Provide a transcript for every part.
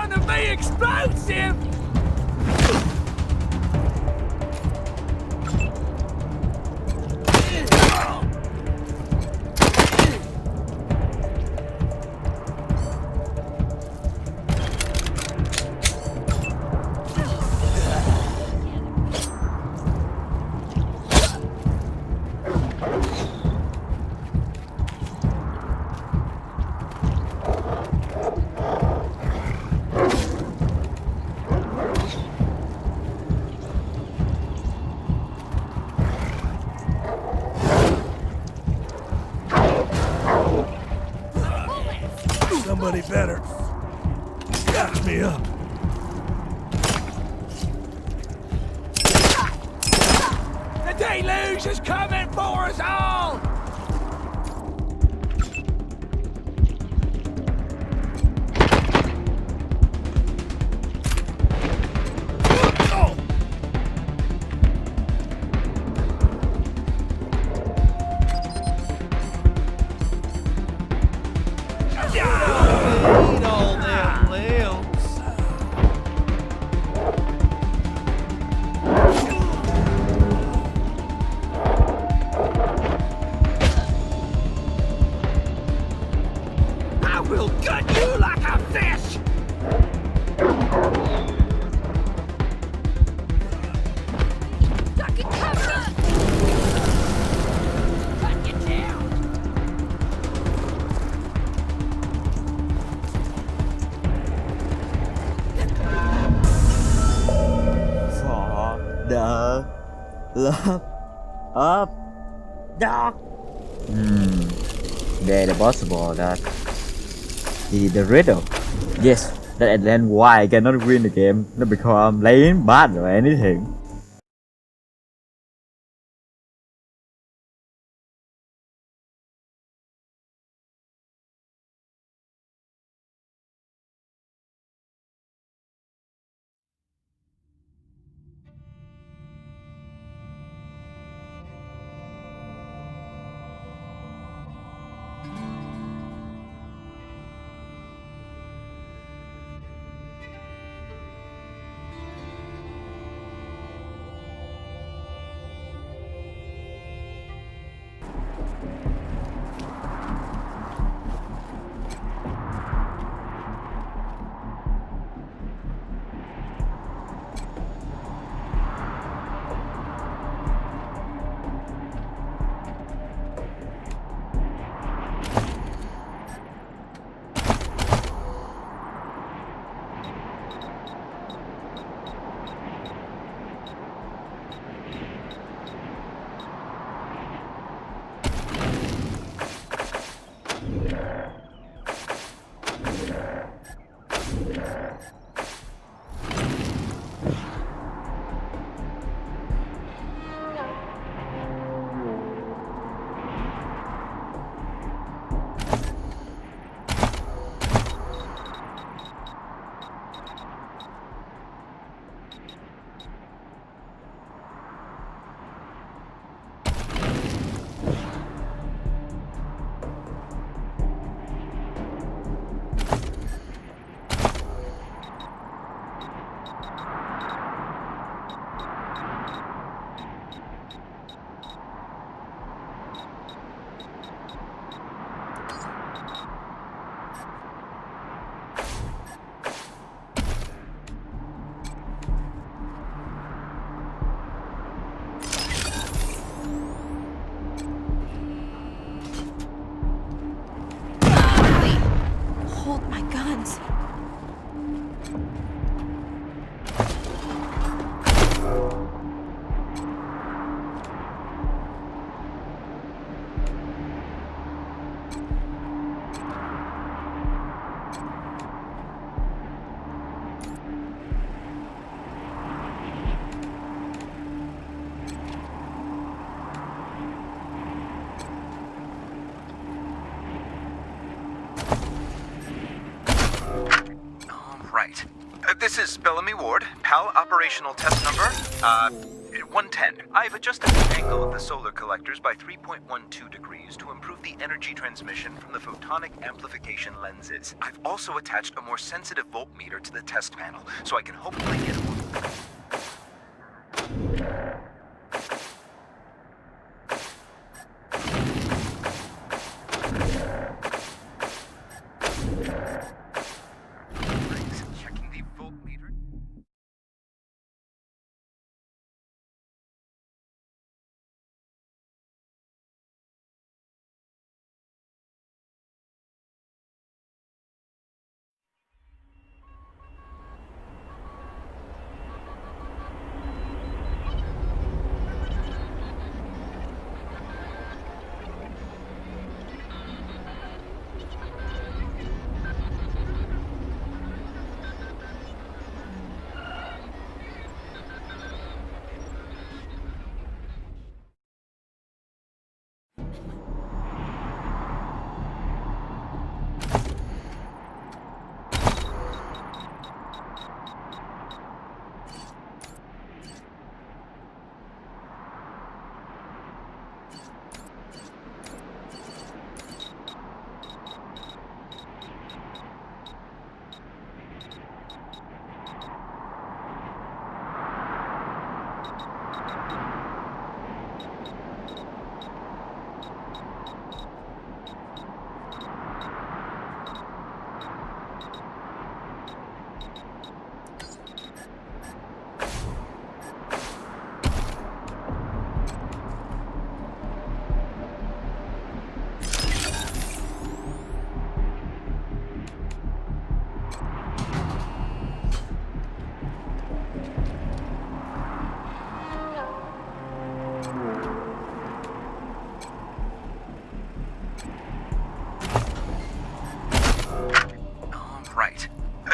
gonna be explosive! Somebody better catch me up. The deluge is coming for us all! Eat all them limbs. I will gut you like a fish! Duck and cover! Cut you down! For the love of dog. There the possible that the riddle. Yes, that explains why I cannot win the game, not because I'm playing bad or anything. Hold my guns. Right. This is Bellamy Ward, PAL operational test number, 110. I've adjusted the angle of the solar collectors by 3.12 degrees to improve the energy transmission from the photonic amplification lenses. I've also attached a more sensitive voltmeter to the test panel, so I can hopefully get a more... Checking the voltmeter.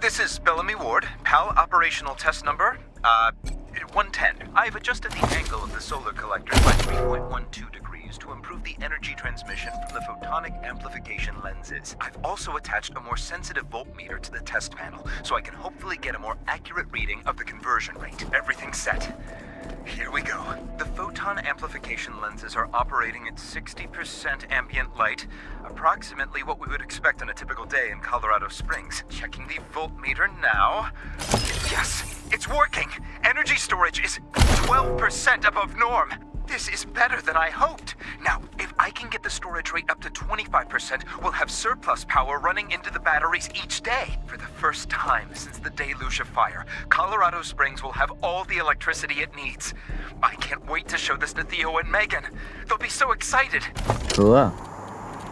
This is Bellamy Ward, PAL operational test number, 110. I've adjusted the angle of the solar collectors by 3.12 degrees to improve the energy transmission from the photonic amplification lenses. I've also attached a more sensitive voltmeter to the test panel, so I can hopefully get a more accurate reading of the conversion rate. Everything's set. Here we go. The photon amplification lenses are operating at 60% ambient light, approximately what we would expect on a typical day in Colorado Springs. Checking the voltmeter now. Yes, it's working! Energy storage is 12% above norm. This is better than I hoped. Now, if I can get the storage rate up to 25%, we'll have surplus power running into the batteries each day. For the first time since the deluge of fire, Colorado Springs will have all the electricity it needs. I can't wait to show this to Theo and Megan. They'll be so excited. Cool.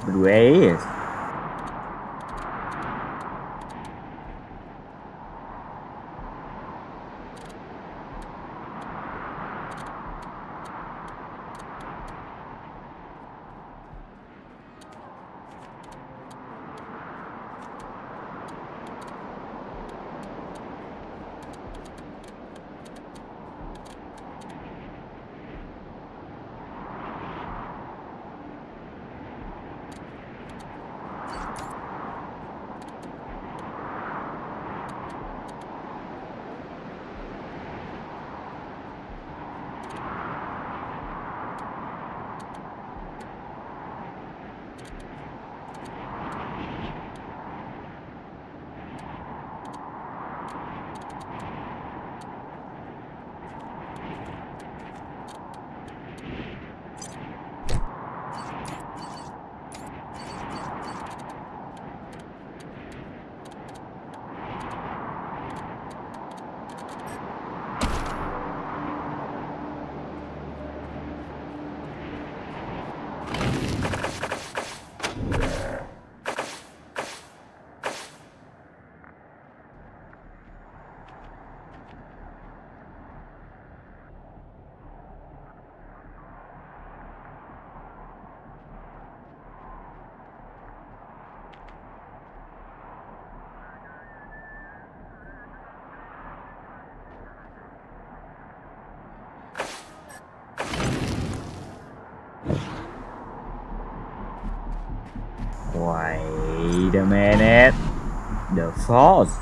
Great. Wait a minute. The force.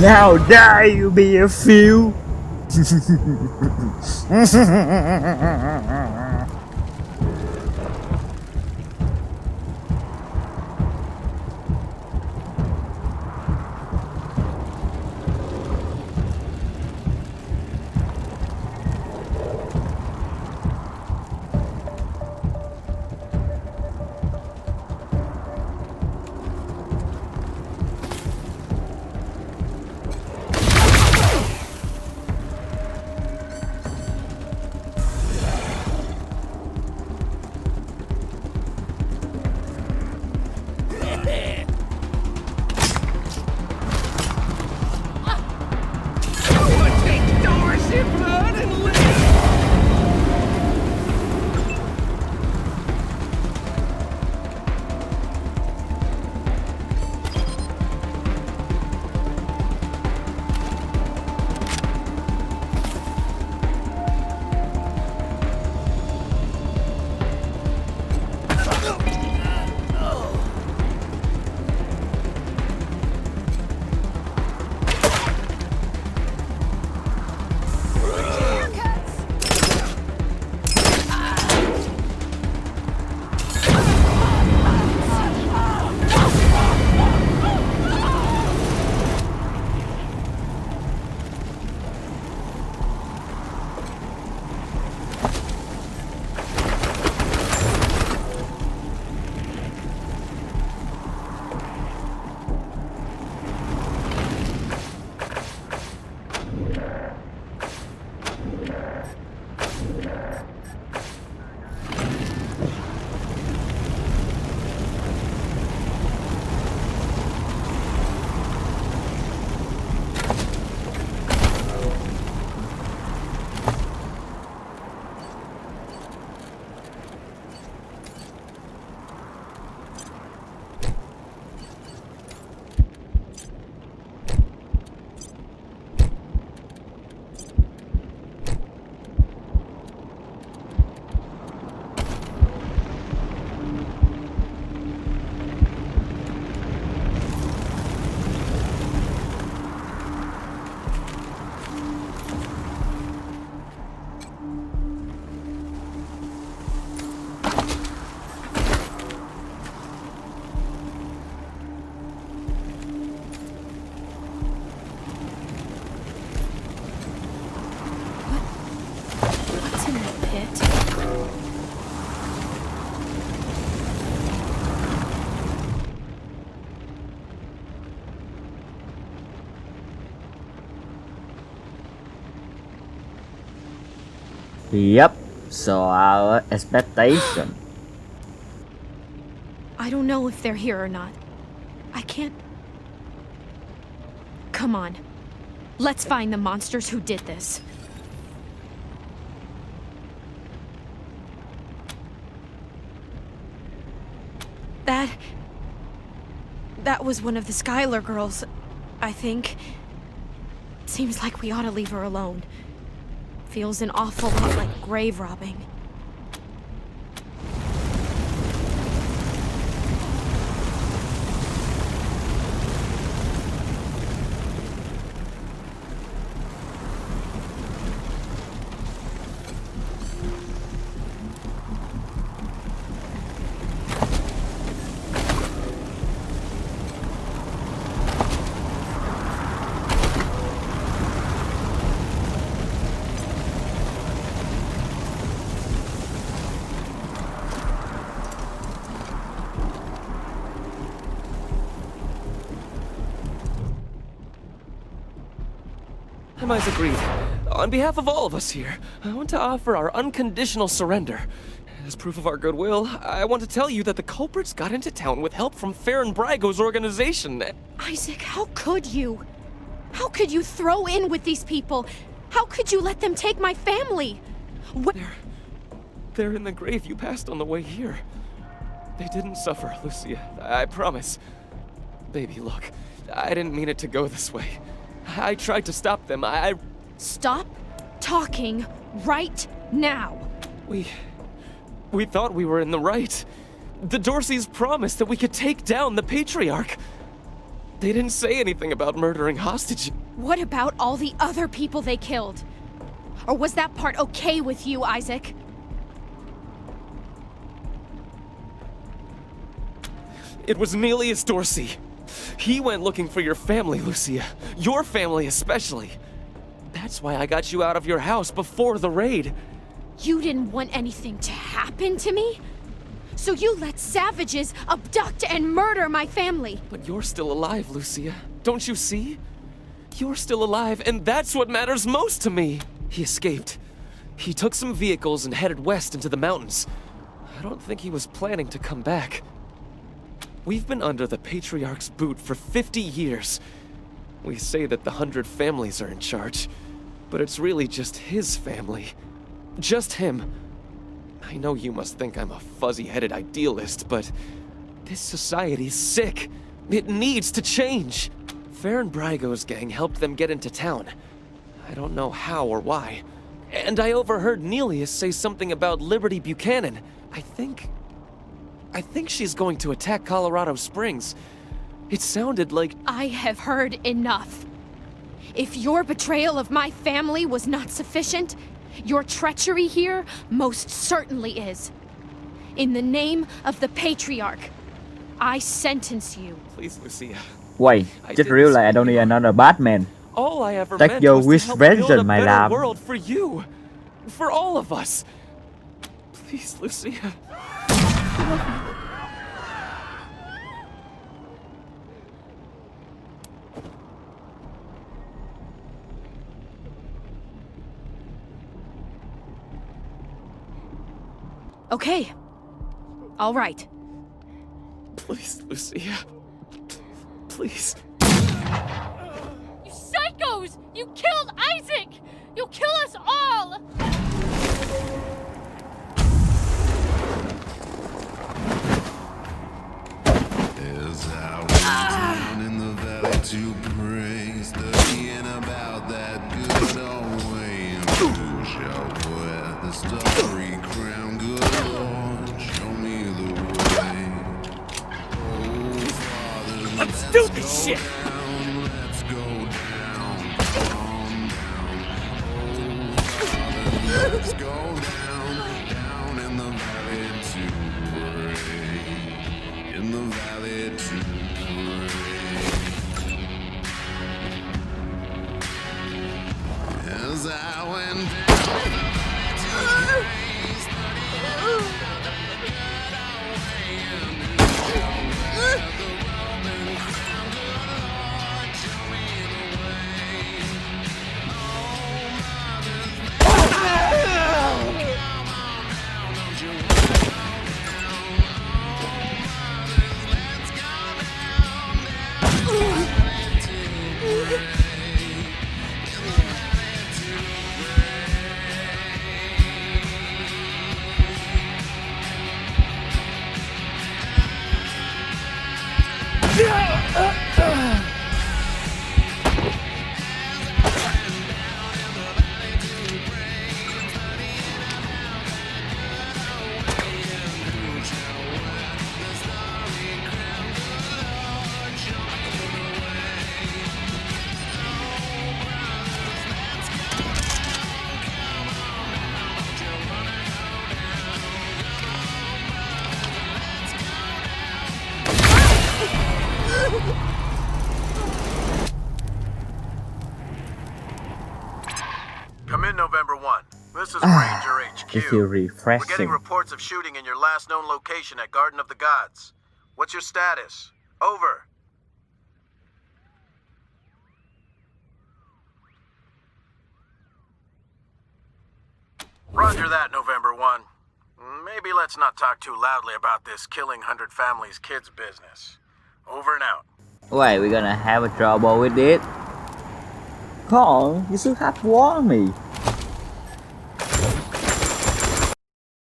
Now die, you be a few. What's in the pit? Yep, so our expectation. I don't know if they're here or not. I can't... Come on. Let's find the monsters who did this. That was one of the Skylar girls, I think. Seems like we ought to leave her alone. Feels an awful lot like grave robbing. I might agree. On behalf of all of us here, I want to offer our unconditional surrender. As proof of our goodwill, I want to tell you that the culprits got into town with help from Farron Brago's organization. Isaac, how could you? How could you throw in with these people? How could you let them take my family? They're in the grave you passed on the way here. They didn't suffer, Lucia. I promise. Baby, look. I didn't mean it to go this way. I tried to stop them. Stop talking right now. We thought we were in the right. The Dorseys promised that we could take down the Patriarch. They didn't say anything about murdering hostages. What about all the other people they killed? Or was that part okay with you, Isaac? It was Nelius Dorsey. He went looking for your family, Lucia. Your family especially. That's why I got you out of your house before the raid. You didn't want anything to happen to me? So you let savages abduct and murder my family. But you're still alive, Lucia. Don't you see? You're still alive, and that's what matters most to me. He escaped. He took some vehicles and headed west into the mountains. I don't think he was planning to come back. We've been under the Patriarch's boot for 50 years. We say that the 100 families are in charge, but it's really just his family. Just him. I know you must think I'm a fuzzy-headed idealist, but this society's sick. It needs to change. Farron Brygo's gang helped them get into town. I don't know how or why. And I overheard Nelius say something about Liberty Buchanan. I think she's going to attack Colorado Springs. It sounded like... I have heard enough. If your betrayal of my family was not sufficient, your treachery here most certainly is. In the name of the Patriarch, I sentence you. Please, Lucia. Wait, just realized I don't need another Batman. All I ever Take meant your was wish to help build a vengeance, my better love. world for you. For all of us. Please, Lucia. Okay. All right. Please, Lucia. Please. You psychos! You killed Isaac! You'll kill us all! As I went down in the valley to pray, studying about that good old way and push out where the starry crown, good Lord, show me the way. Oh, Father, Let's do this shit! let's go down, calm down. Oh, Father, let's go down in the valley to pray, in the valley to pray. As I went down in the valley to pray, studying about that good old way and where the Roman crown, good Lord, show me the way. Oh, mothers, let's come on down, don't you wanna go down? Oh, mothers, let's go down in the valley to pray, in the valley to pray. Come in, November 1. This is Ranger HQ. It feels We're refreshing. getting reports of shooting in your last known location at Garden of the Gods. What's your status? Over. Roger that, November 1. Maybe let's not talk too loudly about this killing 100 families kids business. Over and out. Wait, we're gonna have a trouble with it? Come on, you should have warned me.